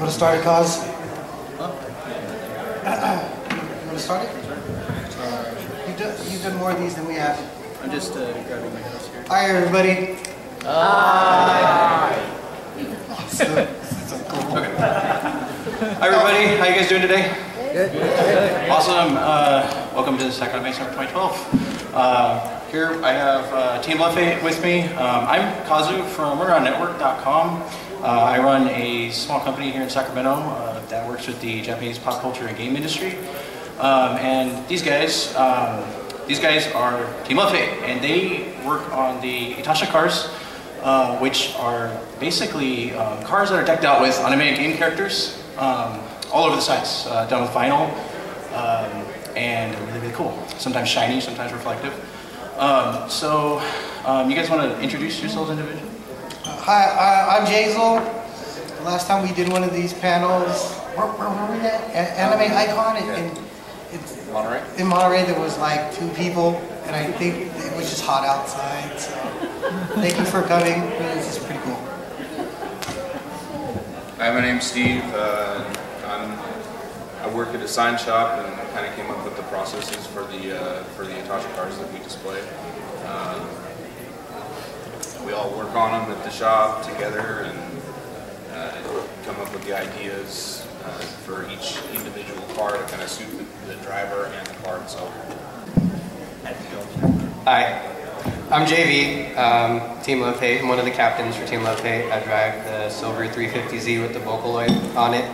Want to start it, Kaz? You want to start it? You've done more of these than we have. I'm just grabbing my house here. Hi, everybody. Hi, everybody. How you guys doing today? Good. Awesome. Welcome to the Sac Anime Summer 2012. Here I have Team LoveHate with me. I'm Kazu from network.com. I run a small company here in Sacramento that works with the Japanese pop culture and game industry. And these guys are Team LoveHate, and they work on the Itasha cars, which are basically cars that are decked out with anime and game characters all over the sides, done with vinyl, and they're really, really cool. Sometimes shiny, sometimes reflective. You guys want to introduce yourselves individually? Hi, I'm Jazel. The last time we did one of these panels, where were we at? Anime Icon in Monterey? In Monterey, there was like 2 people, and I think it was just hot outside. So thank you for coming. This is pretty cool. Hi, my name's Steve. I work at a sign shop and kind of came up with the processes for the Itasha cars that we display. We all work on them at the shop together and come up with the ideas for each individual car to kind of suit the driver and the car itself. Hi, I'm JV, Team LoveHate. I'm one of the captains for Team LoveHate. I drive the silver 350Z with the Vocaloid on it.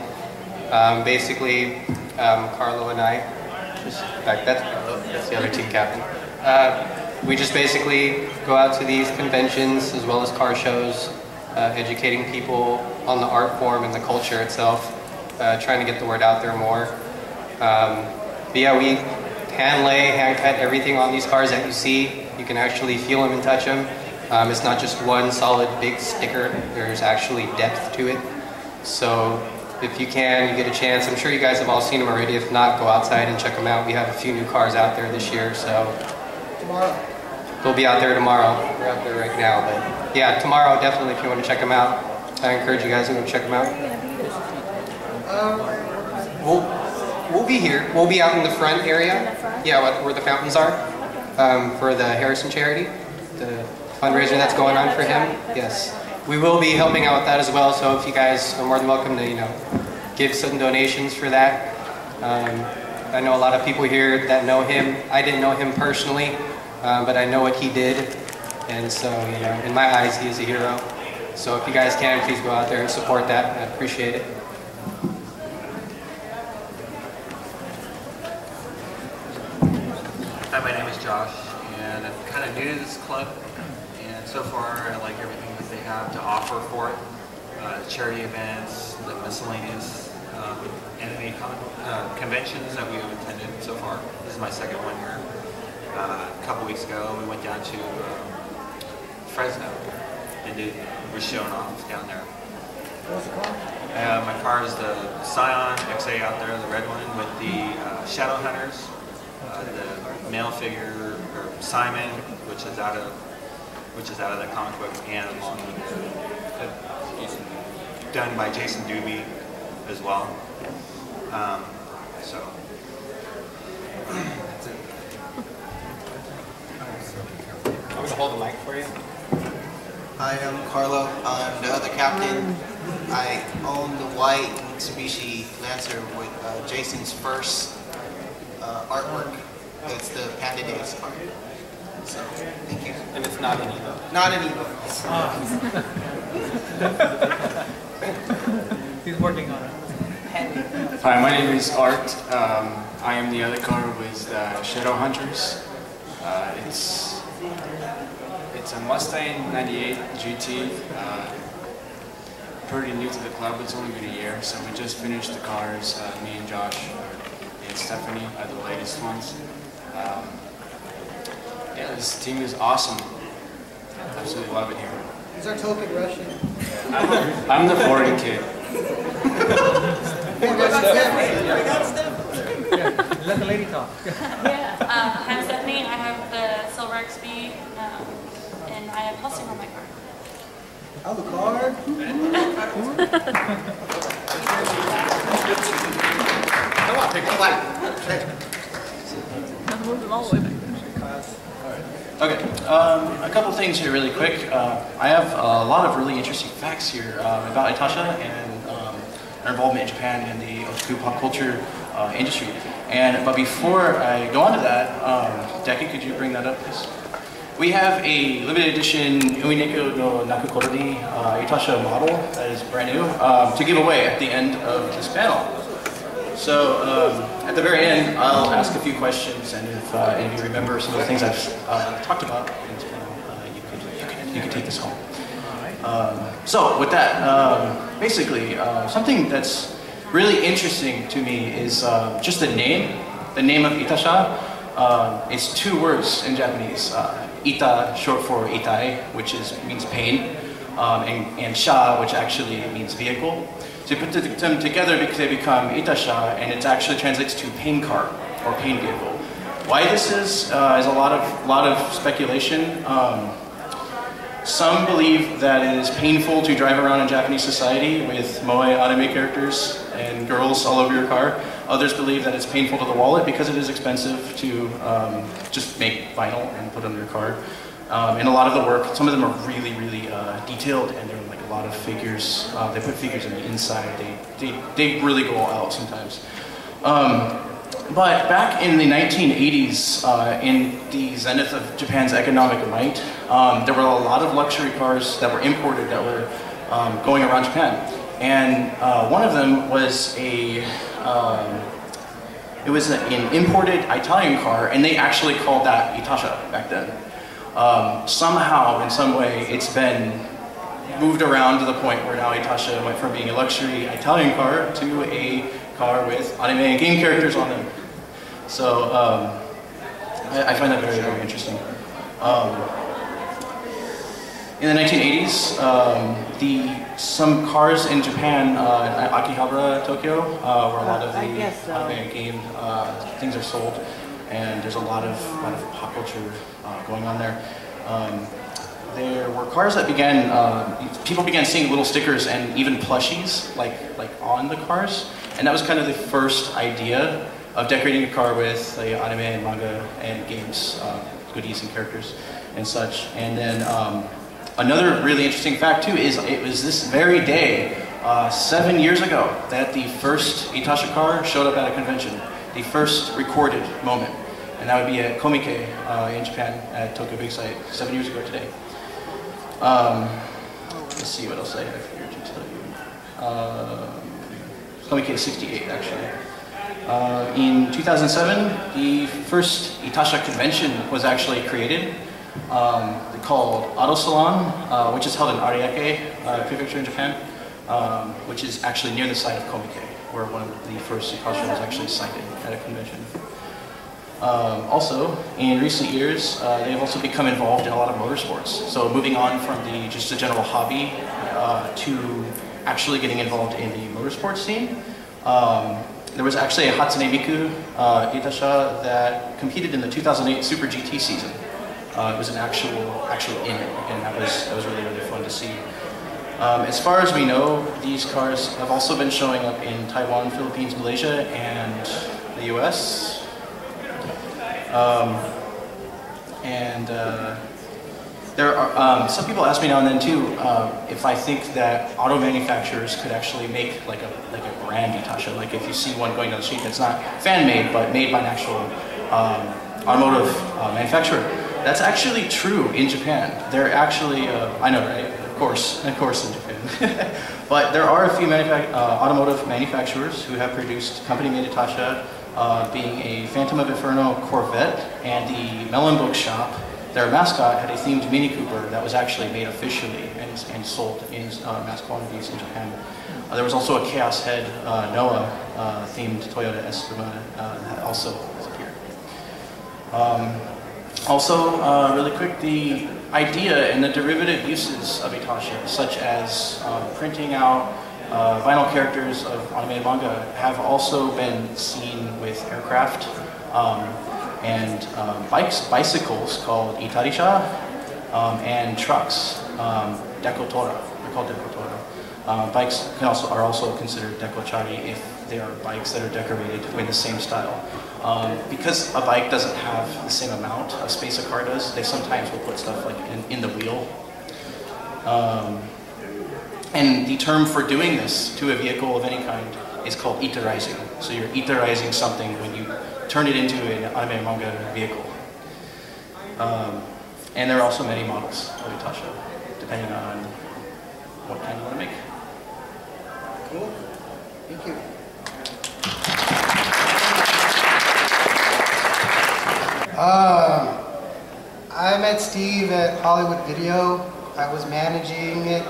Basically, Carlo and I, that's the other team captain. We just basically go out to these conventions as well as car shows, educating people on the art form and the culture itself, trying to get the word out there more. But yeah, we hand cut everything on these cars that you see. You can actually feel them and touch them. It's not just one solid big sticker. There's actually depth to it. So if you can, you get a chance. I'm sure you guys have all seen them already. If not, go outside and check them out. We have a few new cars out there this year, so Tomorrow. They'll be out there tomorrow. We're out there right now, but yeah, tomorrow definitely if you want to check them out. I encourage you guys to go check them out. We'll be here. We'll be out in the front area. Yeah, where the fountains are, for the Harrison charity, the fundraiser that's going on for him. Yes, we will be helping out with that as well. So if you guys are more than welcome to, give some donations for that. I know a lot of people here that know him. I didn't know him personally, but I know what he did, and so in my eyes, he is a hero. So if you guys can, please go out there and support that. I appreciate it. Hi, my name is Josh, and I'm kind of new to this club, and so far I like everything that they have to offer for it. The charity events, the miscellaneous anime conventions that we have attended so far. This is my second one here. A couple weeks ago we went down to Fresno and we're showing off down there. What's the car? My car is the Scion XA out there, the red one, with the Shadow Hunters. The male figure, or Simon, which is out of the comic book, and along with done by Jason Doobie as well. So that's it. I'm gonna hold the mic for you. Hi, I'm Carlo. I'm the other captain. I own the white Mitsubishi Lancer with Jason's first artwork. It's the Panda Days car. So, thank you. And it's not an Evo. Not an Evo. He's working on it. Hi, my name is Art. I am the other car with Shadow Hunters. It's a Mustang 98 GT. Pretty new to the club. It's only been a year, so we just finished the cars. Me and Josh and Stephanie are the latest ones. Yeah, this team is awesome. Absolutely love it here. Is our token Russian? I'm the foreign kid. Let the lady talk. I'm Stephanie. I have the Silver XB, and I have pulsing on my car. have a card. Come on, pick the light. Move them all the way back. Okay, a couple things here really quick. I have a lot of really interesting facts here about Itasha and our involvement in Japan and the otaku pop culture industry. But before I go on to that, Deki, could you bring that up, please? We have a limited edition Umineko no Nakukoro ni Itasha model that is brand new to give away at the end of this panel. So at the very end, I'll ask a few questions, and if any of you remember some of the things I've talked about in this panel, you could take this home. So with that, basically, something that's really interesting to me is just the name. The name of Itasha is 2 words in Japanese. Ita, short for itai, which means pain, and sha, which actually means vehicle. So you put them together because they become Itasha, and it actually translates to pain car or pain vehicle. Why this is a lot of speculation. Some believe that it is painful to drive around in Japanese society with moe anime characters and girls all over your car. Others believe that it's painful to the wallet because it is expensive to just make vinyl and put on your car. And a lot of the work, some of them are really, really detailed, and they're like a lot of figures. They put figures on the inside. They really go all out sometimes. But back in the 1980s, in the zenith of Japan's economic might, there were a lot of luxury cars that were imported that were going around Japan. And one of them was an imported Italian car, and they actually called that Itasha back then. Somehow, in some way, it's been moved around to the point where now Itasha went from being a luxury Italian car to a car with anime and game characters on them. So I find that very, very interesting. In the 1980s, some cars in Japan, Akihabara, Tokyo, where a lot of the anime and game things are sold, and there's a lot of pop culture going on there. There were cars that began, people began seeing little stickers and even plushies like on the cars, and that was kind of the first idea of decorating a car with anime and manga and games, goodies and characters and such. And then another really interesting fact too is it was this very day, 7 years ago, that the first Itasha car showed up at a convention, the first recorded moment. And that would be at Komike in Japan at Tokyo Big Sight 7 years ago today. Let's see what else I have here to tell you. Komike 68 actually. In 2007, the first Itasha convention was actually created, called Auto Salon, which is held in Ariake Prefecture in Japan, which is actually near the site of Komike, where one of the first Itasha was actually sighted at a convention. Also, in recent years, they've also become involved in a lot of motorsports. So moving on from just a general hobby to actually getting involved in the motorsports scene. There was actually a Hatsune Miku Itasha that competed in the 2008 Super GT season. It was an actual in it, and that was really, really fun to see. As far as we know, these cars have also been showing up in Taiwan, Philippines, Malaysia, and the US. There are some people ask me now and then too if I think that auto manufacturers could actually make like a brand Itasha. Like if you see one going down the street that's not fan made but made by an actual automotive manufacturer. That's actually true in Japan. They're actually I know, right? Of course in Japan. But there are a few automotive manufacturers who have produced company-made Itasha, being a Phantom of Inferno Corvette, and the Melon Book Shop. Their mascot had a themed Mini Cooper that was actually made officially and sold in mass quantities in Japan. There was also a Chaos Head Noah themed Toyota Espuma that also has appeared. Also, really quick, the idea and the derivative uses of Itasha, such as printing out vinyl characters of anime and manga, have also been seen with aircraft and bicycles called Itarisha, and trucks, Dekotora. They're called decorato. Bikes are also considered decochari if they are bikes that are decorated in the same style. Because a bike doesn't have the same amount of space a car does, they sometimes will put stuff like in the wheel. And the term for doing this to a vehicle of any kind is called itarizing. So you're itarizing something when you turn it into an anime manga vehicle. And there are also many models of Itasha, depending on what kind you want to make. Cool. Thank you. I met Steve at Hollywood Video. I was managing it,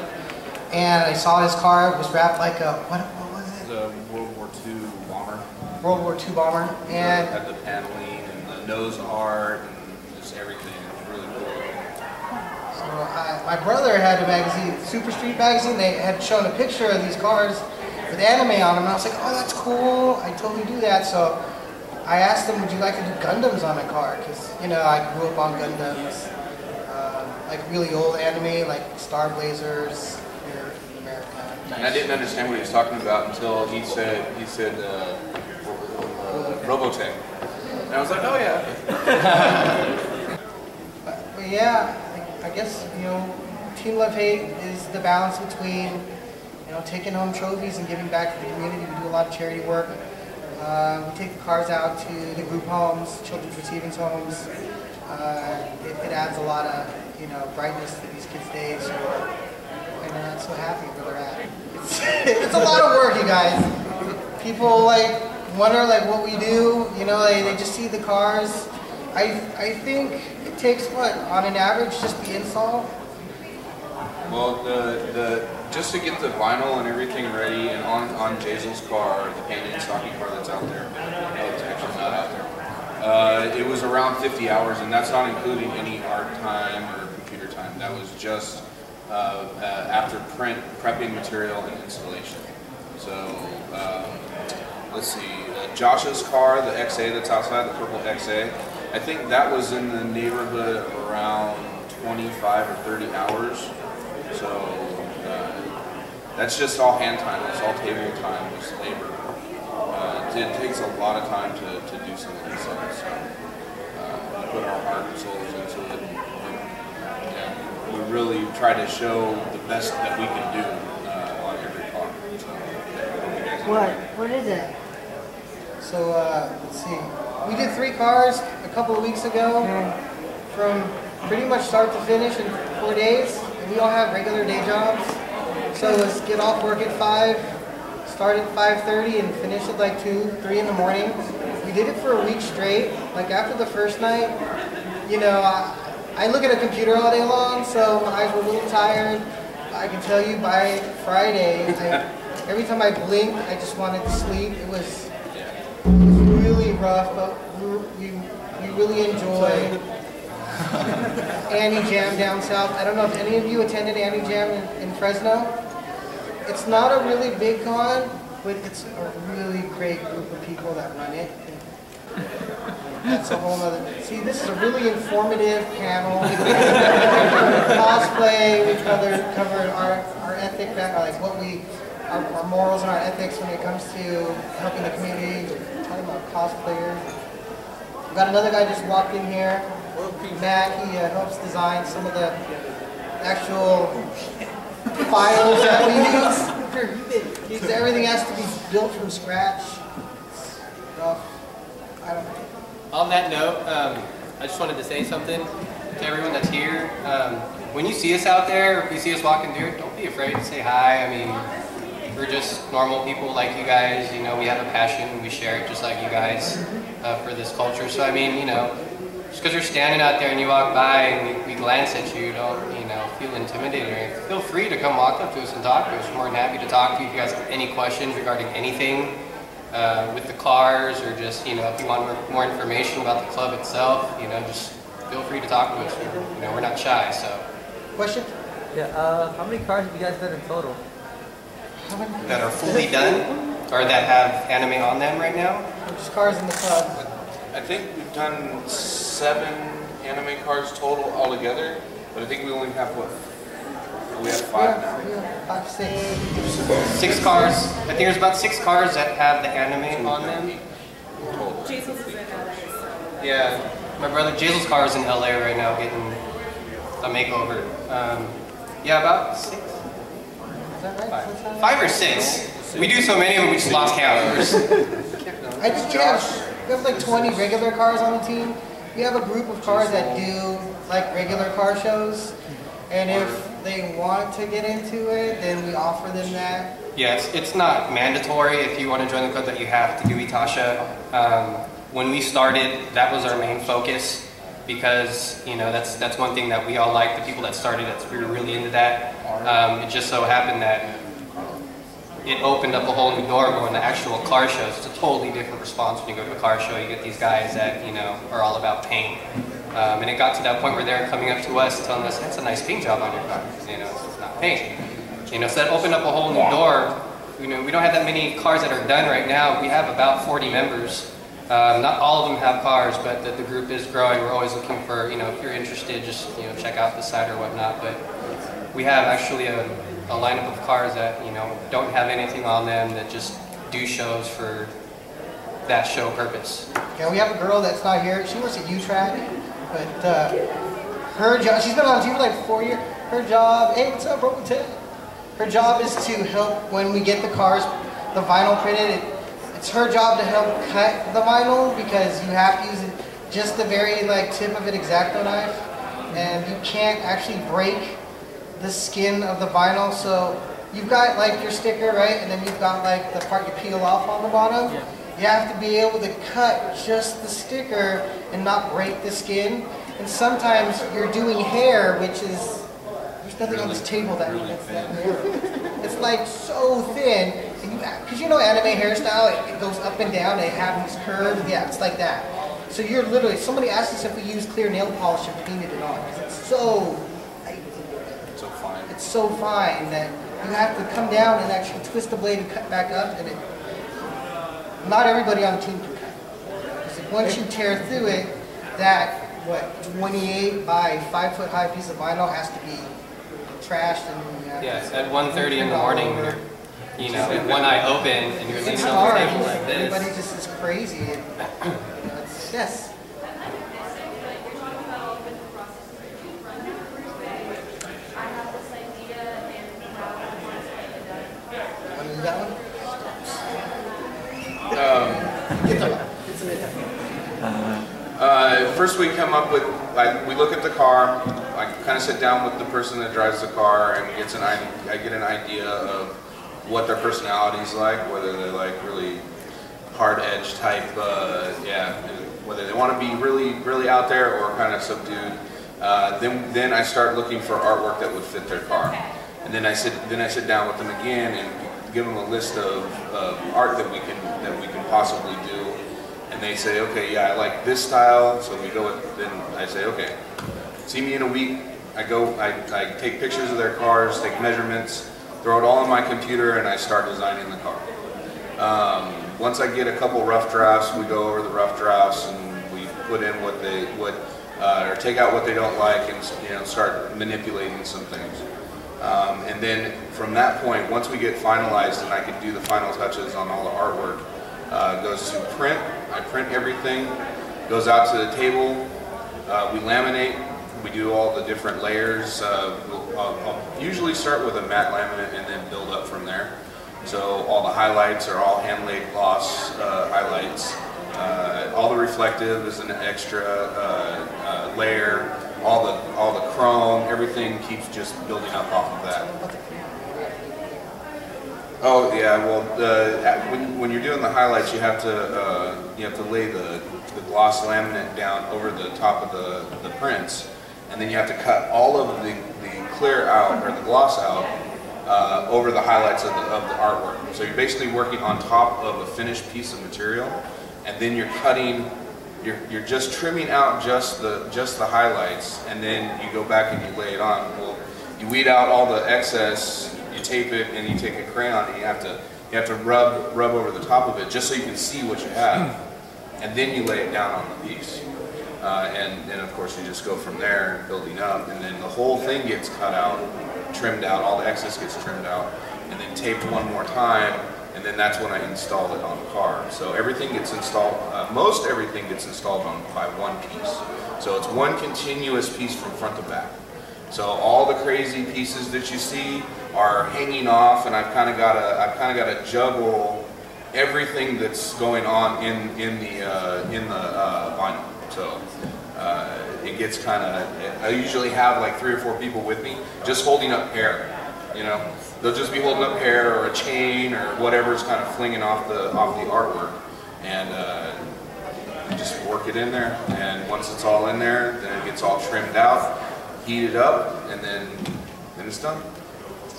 and I saw his car. It was wrapped like a, what was it? The World War II bomber. World War II bomber. And had the paneling and the nose art and just everything. It was really cool. so my brother had a magazine, Super Street magazine. They had shown a picture of these cars with anime on them, and I was like, oh, that's cool. I totally do that. So I asked him, would you like to do Gundams on my car? Because, you know, I grew up on Gundams. Like really old anime, like Star Blazers here in America. And I didn't understand what he was talking about until he said Robotech. And I was like, oh yeah. but yeah, I guess, you know, Team LoveHate is the balance between, you know, taking home trophies and giving back to the community. We do a lot of charity work. We take the cars out to the group homes, children's receiving homes. It adds a lot of, you know, brightness to these kids' days, and I'm so happy where they're at. It's a lot of work, you guys. People like wonder like what we do, you know, they just see the cars. I think it takes what, on an average, just the install? Well, just to get the vinyl and everything ready, and on Jazel's car, the painted stocky car that's out there. No, it's actually not out there. It was around 50 hours, and that's not including any art time or computer time. That was just after prepping material and installation. So let's see, Josh's car, the XA that's outside, the purple XA, I think that was in the neighborhood of around 25 or 30 hours. So that's just all hand time. It's all table time. It's labor. It takes a lot of time to do some of these things. So we put our heart and souls into it. And we really try to show the best that we can do on every car. So, What is it? So let's see. We did 3 cars a couple of weeks ago, from pretty much start to finish in 4 days. And we all have regular day jobs. So let's get off work at 5, start at 5:30 and finish at like 2, 3 in the morning. We did it for a week straight. Like after the first night, you know, I look at a computer all day long, so my eyes were a little tired. I can tell you by Friday, every time I blinked, I just wanted to sleep. It was really rough, but we really enjoyed Annie Jam down south. I don't know if any of you attended Annie Jam in Fresno. It's not a really big con, but it's a really great group of people that run it. That's a whole other. See, this is a really informative panel. Cosplay. We covered our ethic, like what our morals and our ethics when it comes to helping the community. We're talking about cosplayers. We got another guy just walked in here. Matt, he helps design some of the actual files that we use. Everything has to be built from scratch. Rough. I don't know. On that note, I just wanted to say something to everyone that's here. When you see us out there, or if you see us walking through, don't be afraid to say hi. I mean, we're just normal people like you guys. You know, we have a passion. We share it just like you guys for this culture. So, I mean, you know, just because you're standing out there and you walk by and we glance at you, don't, you know, feel intimidated or anything. Feel free to come walk up to us and talk to us. We're more than happy to talk to you if you guys have any questions regarding anything with the cars, or just, you know, if you want more information about the club itself, you know, just feel free to talk to us. You know, we're not shy, so. Question? Yeah, how many cars have you guys done in total? That are fully done, or that have anime on them right now? Just cars in the club. I think we've done 7 anime cars total altogether, but I think we only have, what, We have 5 now. We have 5, 6. 6 cars. I think there's about 6 cars that have the anime on them. Jesus is in LA. Yeah, my brother Jazel's car is in LA right now getting a makeover. Yeah, about 6. Is that right? 5 or 6. We do so many of them, we just lost count. We have like 20 regular cars on the team. We have a group of cars that do like regular car shows, and if they want to get into it, then we offer them that. Yeah, it's not mandatory if you want to join the club that you have to do Itasha. When we started, that was our main focus because that's one thing that we all like. The people that started it, we were really into that. It just so happened that it opened up a whole new door going to actual car shows. It's a totally different response when you go to a car show. You get these guys that are all about paint. And it got to that point where they're coming up to us telling us, "That's a nice paint job on your car." It's not paint. So that opened up a whole new door. We don't have that many cars that are done right now. We have about 40 members. Not all of them have cars, but the group is growing. We're always looking for, if you're interested, just check out the site or whatnot. But we have actually a lineup of cars that don't have anything on them, that just do shows for that show purpose. Yeah, we have a girl that's not here. She works at U-Track, but her job, she's been on the team for like 4 years. Her job, hey, what's up, bro? Her job is to help when we get the cars, the vinyl printed. It's her job to help cut the vinyl because you have to use just the very tip of an X-Acto knife, and you can't actually break the skin of the vinyl. So you've got your sticker, right, and then you've got the part you peel off on the bottom. Yeah. You have to be able to cut just the sticker and not break the skin. And sometimes you're doing hair, which is, there's nothing on this table that makes that hair. It's so thin, and because anime hairstyle, it goes up and down, they have these curves, yeah, it's like that. So you're literally, somebody asked us if we use clear nail polish and painted it on, because it's so fine. It's so fine that you have to come down and actually twist the blade and cut back up, and not everybody on the team can cut. Because once you tear through it, that 28 by 5 foot high piece of vinyl has to be trashed, and yes, at 1:30 in the morning, with one eye open, and you're leaning on the table like this. Everybody just is crazy. Yes. Want to do that one? First we come up with, we look at the car, I kind of sit down with the person that drives the car and I get an idea of what their personality is like, whether they're really hard edge type, whether they want to be really out there or kind of subdued. Then I start looking for artwork that would fit their car. And then I sit down with them again and give them a list of art that we can possibly do. And they say, okay, yeah, I like this style, so we go with, then I say, okay, see me in a week. I take pictures of their cars, take measurements, throw it all on my computer, and I start designing the car. Once I get a couple rough drafts, we go over the rough drafts and we put in or take out what they don't like, and start manipulating some things. And then from that point, once we get finalized and I can do the final touches on all the artwork, goes to print. I print everything, goes out to the table, we laminate, we do all the different layers. I'll usually start with a matte laminate and then build up from there. So all the highlights are all hand-laid gloss highlights. All the reflective is an extra layer. All the chrome, everything keeps just building up off of that. Oh yeah, well when you're doing the highlights, you have to lay the gloss laminate down over the top of the prints, and then you have to cut all of the clear out or the gloss out over the highlights of the artwork. So you're basically working on top of a finished piece of material, and then you're cutting. You're just trimming out just the highlights, and then you go back and you lay it on. Well, you weed out all the excess. You tape it, and you take a crayon, and you have to rub over the top of it just so you can see what you have, and then you lay it down on the piece. and of course you just go from there, building up, and then the whole thing gets cut out, trimmed out, all the excess gets trimmed out, and then taped one more time, and then that's when I installed it on the car. So everything gets installed, most everything gets installed by one piece. So it's one continuous piece from front to back. So all the crazy pieces that you see are hanging off, and I've kind of got to juggle everything that's going on in the vinyl. So it gets kind of. I usually have like 3 or 4 people with me, just holding up hair. You know, they'll just be holding up hair or a chain or whatever's kind of flinging off the artwork, and you just work it in there. And once it's all in there, then it gets all trimmed out, heated up, and then it's done.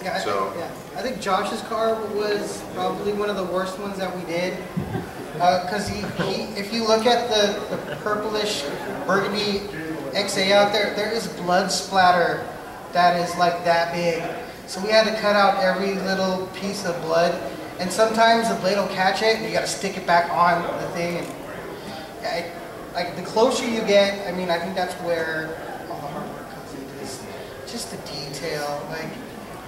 Yeah, I think Josh's car was probably one of the worst ones that we did. Because if you look at the purplish burgundy XA out there, there is blood splatter that is like that big. So we had to cut out every little piece of blood. And sometimes the blade will catch it and you got to stick it back on the thing. And like the closer you get, I mean, I think that's where all the hard work comes into this. Just the detail. Like,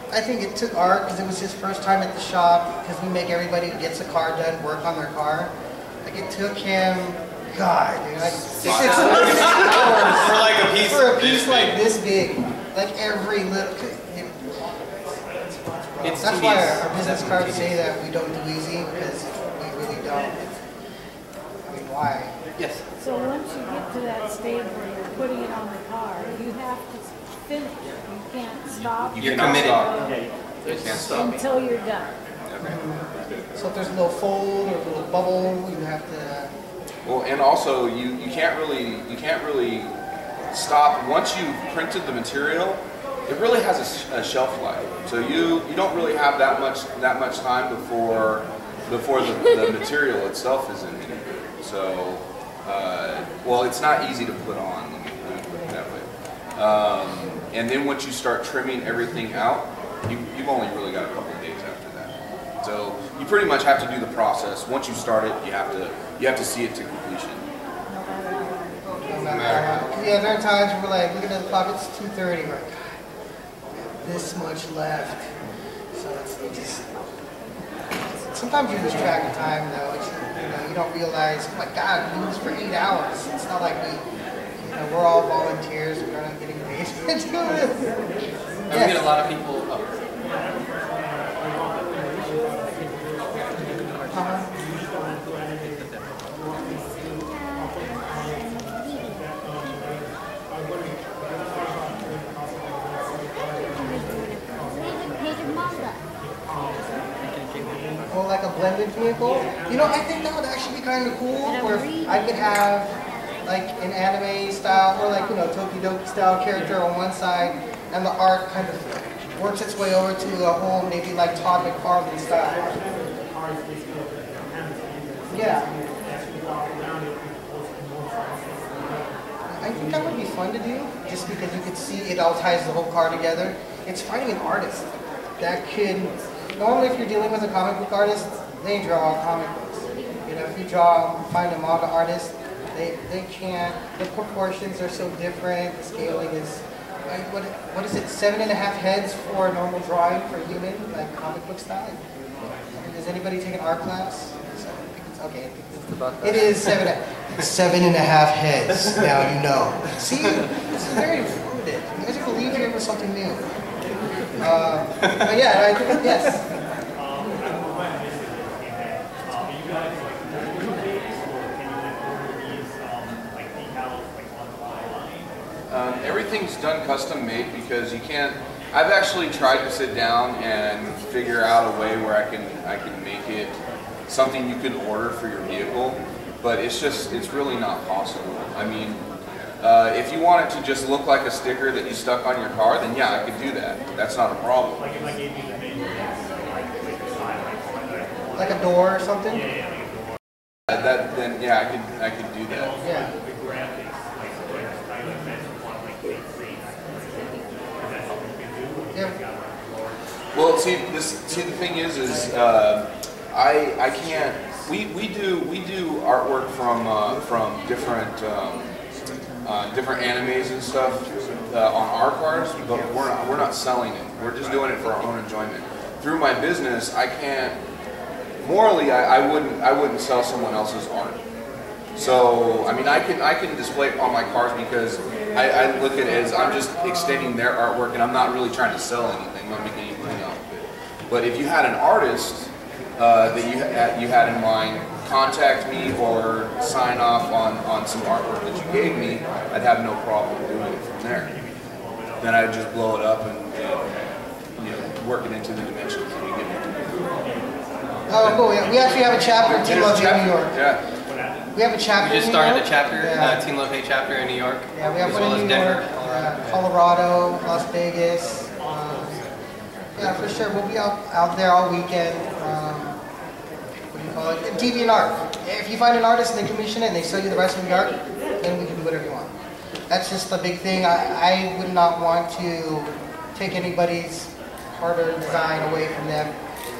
I think it took Art, because it was his first time at the shop, because we make everybody who gets a car done work on their car. Like, it took him, God, dude, like 6 hours for a piece like this big. Like every little. That's why our business cards say that we don't do easy, because we really don't. I mean, why? Yes. So once you get to that stage where you're putting it on the car, you have to finish. You can't stop. You're committed. You can't stop until you're done. Okay. So if there's a little fold or a little bubble, you have to. Well, and also you can't really stop once you've printed the material. It really has a shelf life, so you don't really have that much time before the material itself is in here. So, well, it's not easy to put on. Let me put it that way. And then once you start trimming everything out, you've only really got a couple of days after that. So you pretty much have to do the process. Once you start it, you have to see it to completion. Yeah, there are times where we're like, looking at the clock, it's 2:30. We're like, God, this much left. So it's just. Sometimes you lose track of time, though. You don't realize, oh my God, we do this for 8 hours. It's not like we're all volunteers. We're not getting paid for doing this. I get a lot of people. Or like a blended vehicle. I think that would actually be kind of cool. Where I could have like an anime style or like Tokidoki style character on one side, and the art kind of works its way over to a whole maybe like Todd McFarlane style. Yeah. I think that would be fun to do, just because you could see it all ties the whole car together. It's finding an artist that could. Normally, if you're dealing with a comic book artist, they draw comic books. If you find a manga artist, they can't. The proportions are so different. The scaling is, what is it? 7.5 heads for a normal drawing for a human, like comic book style. Does anybody take an art class? Okay, it is 7.5 heads. Now you know. See, this is very informative. You guys are going to leave here with something new. But yeah, I think yes. Everything's done custom made because you can't. I've actually tried to sit down and figure out a way where I can make it something you can order for your vehicle, but it's really not possible. I mean, if you want it to just look like a sticker that you stuck on your car, then yeah, I could do that. That's not a problem. Like a door or something? Then yeah, I could do that. Yeah. Yeah. Well, see, the thing is I can't. We do artwork from different different animes and stuff on our cars, but we're not selling it. We're just doing it for our own enjoyment. Through my business, I can't. Morally, I wouldn't sell someone else's art. So I mean, I can display it on my cars because I look at it as I'm just extending their artwork, and I'm not really trying to sell anything. I'm not making any money off of it. But if you had an artist that you had in mind, contact me or sign off on some artwork that you gave me, I'd have no problem doing it from there. Then I'd just blow it up and work it into the dimensions that we give it. Oh, cool. Yeah. We actually have a chapter in Team LoveHate in New York. Yeah. We have a chapter. We just started the chapter, Team LoveHate chapter in New York. Yeah, we have as one well in as New Denver, York, Colorado, Las Vegas. Yeah, for sure. We'll be out there all weekend. What do you call it? TV and art. If you find an artist and they commission it and they sell you the rest of the art, then we can do whatever you want. That's just the big thing. I would not want to take anybody's hard-earned design away from them.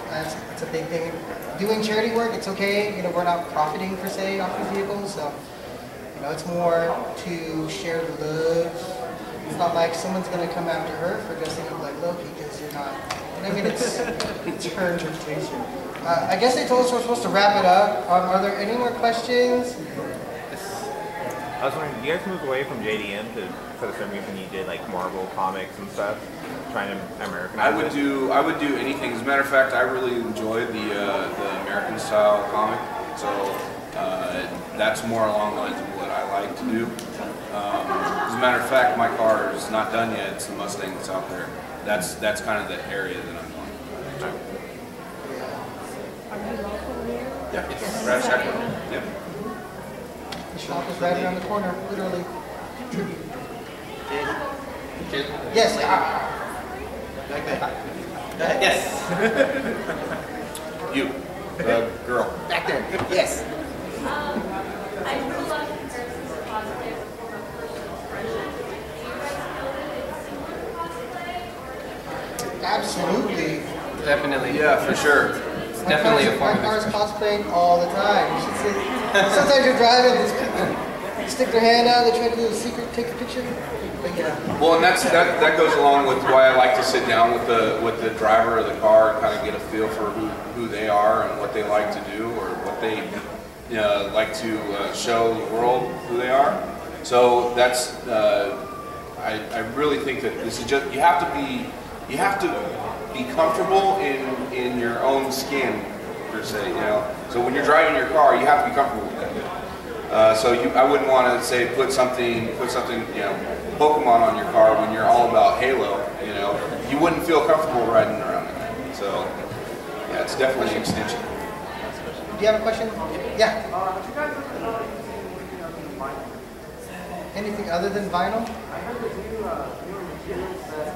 That's a big thing. Doing charity work, it's okay. We're not profiting per se off of vehicles, so it's more to share the love. It's not like someone's gonna come after her for dressing up like Loki because you're not. I mean, it's her interpretation. I guess they told us we're supposed to wrap it up. Are there any more questions? I was wondering, you guys moved away from JDM for some reason you did like Marvel comics and stuff, trying to Americanize I would do anything. As a matter of fact, I really enjoyed the American style comic. So that's more along the lines of what I like to do. As a matter of fact, my car is not done yet. It's the Mustang that's out there. That's kind of the area that I'm going. Are you local here? Yeah, it's right at Sacramento. Yep. The shop is right around the corner, literally. Yes. Yes. You, girl. Back there. Yes. I grew up in person for cosplay as a form of personal expression. Do you guys feel that it's super cosplay or? Absolutely. Definitely. Yeah, for sure. It's definitely a form My of car's expression. cosplaying all the time. You should see. Sometimes you're driving, these people stick their hand out, they try to do a secret, take a picture. But yeah. Well, and that goes along with why I like to sit down with the driver of the car and kind of get a feel for who they are and what they like to do or what they like to show the world who they are. So that's I really think that this is just you have to be comfortable in your own skin per se. So when you're driving your car, you have to be comfortable with that. So I wouldn't want to say put something Pokemon on your car when you're all about Halo. You wouldn't feel comfortable riding around it. So yeah, it's definitely an extension. Do you have a question? Yeah. Anything other than vinyl? I heard that you newer materials that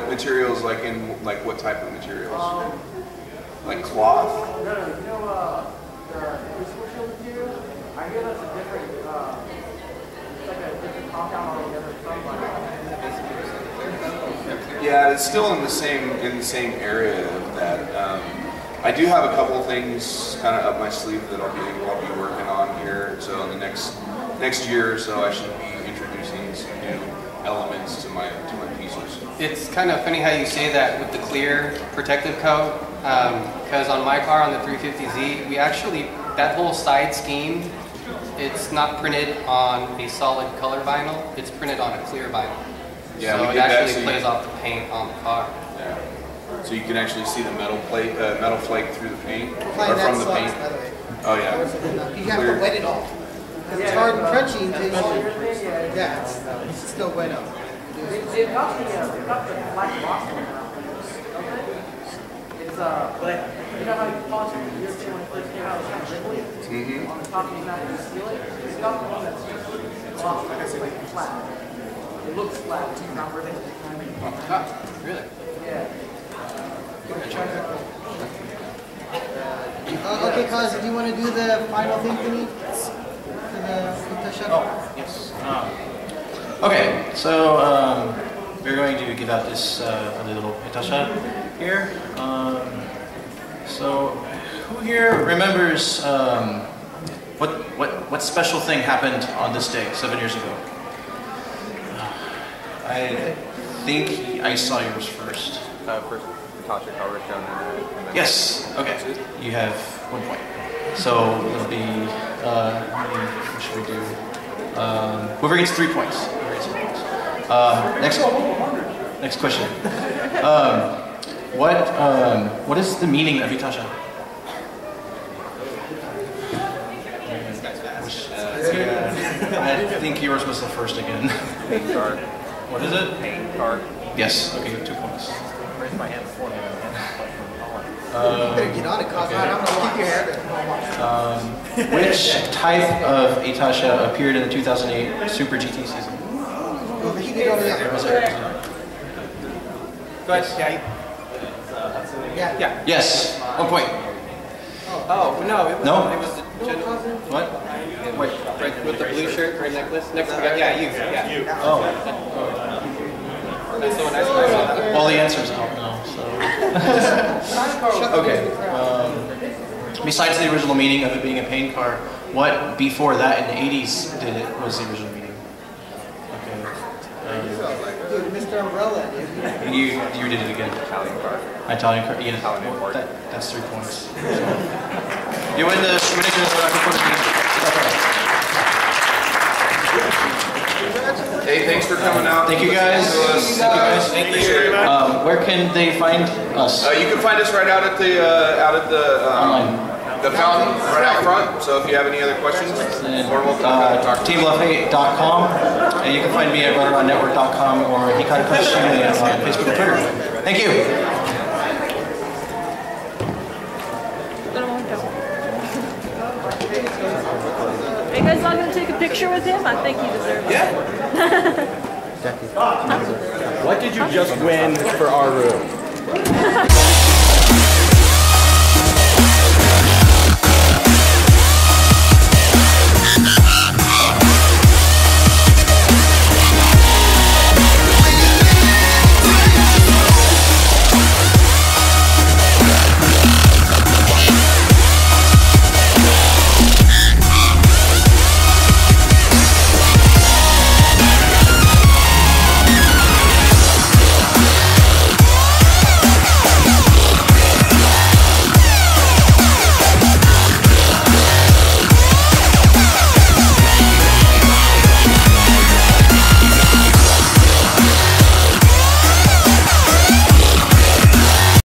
Materials like in what type of materials? Like cloth? No, the crucible shield material. I hear that's a different, it's like a different compound altogether from Yeah, it's still in the same area of that. I do have a couple of things kind of up my sleeve that I'll be working on here. So in the next year or so, I should be introducing some new elements to my pieces. It's kind of funny how you say that with the clear protective coat, because on my car, on the 350Z, we actually, that whole side scheme, it's not printed on a solid color vinyl, it's printed on a clear vinyl. Yeah, so it actually plays off the paint on the car. Yeah. So you can actually see the metal flake through the paint, or Fine, that from the sucks, paint. by the way. Oh yeah. You have to wet it off. It's hard and crunchy until you it's still wet up. They've got the black box around. It's but you know how you polish it when it first came out, it's kind of ripply. On the top, you're not going to seal it. It's got the one that's just gloss, it's like flat. It looks flat, it's not ripping. Really? Yeah. Okay, Kazu, do you want to do the final thing for me? For the Itasha? Oh, yes. Okay, so we're going to give out this little Itasha here. So who here remembers what special thing happened on this day 7 years ago? I think I saw yours first. First, Itasha cover shown in the Yes. Okay. You have 1 point. So it'll be. What should we do? Whoever gets 3 points. Next question. What is the meaning of Itasha? I think yours was the first again. paint card. What is it? Paint card. Yes. Okay, you have 2 points. Raise my hand before You better get on it, Kazu. I'm gonna keep your hair. Which type of Itasha appeared in the 2008 Super GT season? Oh, but you can go to that. Go ahead. Yeah. Yes. 1 point. Oh, no. It was, No? It was the general. What? Wait. Right, with the blue shirt, red necklace. Next we got, yeah, you. Yeah. Oh. That's the one I saw. All the answers out now. So. Okay. Besides the original meaning of it being a paint car, what before that in the 80s was the original meaning? Okay. Dude, Mr. Umbrella, dude. You did it again. Italian card. Italian car. Yeah. Italian import. That's 3 points. So. You win the ridiculous Hey, thanks for coming out. Thank you guys. Thank you. Where can they find us? You can find us right out at the the fountain right out front. So if you have any other questions, we're welcome to talk to TeamLoveHate.com, and you can find me at RunAroundNetwork.com or Hikaru Kazushime on Facebook and Twitter. Thank you. Are you guys not going to take a picture with him? I think he deserves it. Yeah. What did you just win for our room?